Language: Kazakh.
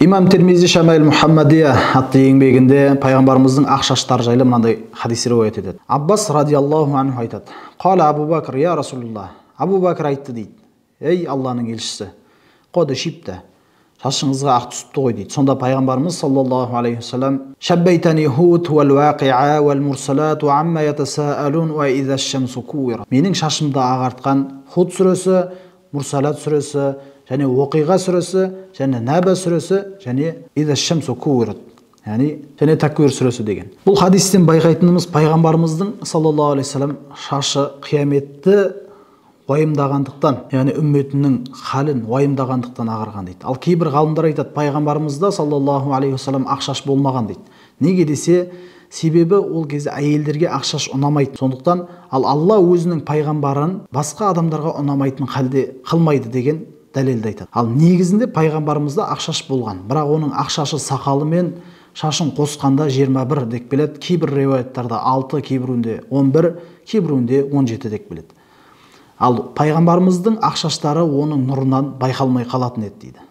Имам Тирмизи Шамаил Мухаммадия атты еңбегінде пайғамбарымыздың ақ шаштары жайлы мынандай хадис риуаят етеді. Аббас радиаллаху анху айтады: "Қала Абу Бакр, я Расулуллах." Абу Бакр айтты дейді: "Ей Алланың елшісі, қоды шипті, шашыңызға ақ түсіпті ғой" дейді. Сонда пайғамбарымыз саллаллаху алейхи вассалам: "Шаббайтани хут вал вақиа вал мурсалат ва амма ятасаалун ва иза шамсу кувират." Менің шашымды ағартқан Худ сүресі, Мурсалат сүресі, және Оқиға сүресі, және Наба сүресі, және иза шамсу кувират, яғни және Таквир сүресі деген. Бұл хадистен байқайтынымыз пайғамбарымыздың саллаллаху алейхи вассалам шашы қияметті уайымдағандықтан, яғни үмметінің халін уайымдағандықтан ағарған дейді. Ал кейбір ғалымдар айтады, пайғамбарымызда саллаллаху алейхи вассалам ақшаш болмаған дейді. Неге десе, себебі ол кезде әйелдерге ақшаш ұнамайды. Сондықтан ал Алла өзінің пайғамбарын басқа адамдарға ұнамайтын халде қылмайды деген дәлелді айтады. Ал негізінде пайғамбарымызда ақшаш болған, бірақ оның ақшашы сақалы мен шашын қосқанда 21 деп келеді. Кейбір риуаяттарда 6, кейбіреуінде 11, кейбіреуінде 17 деп келеді. Ал пайғамбарымыздың ақшаштары оның нұрынан байқалмай қалатын еді дейді.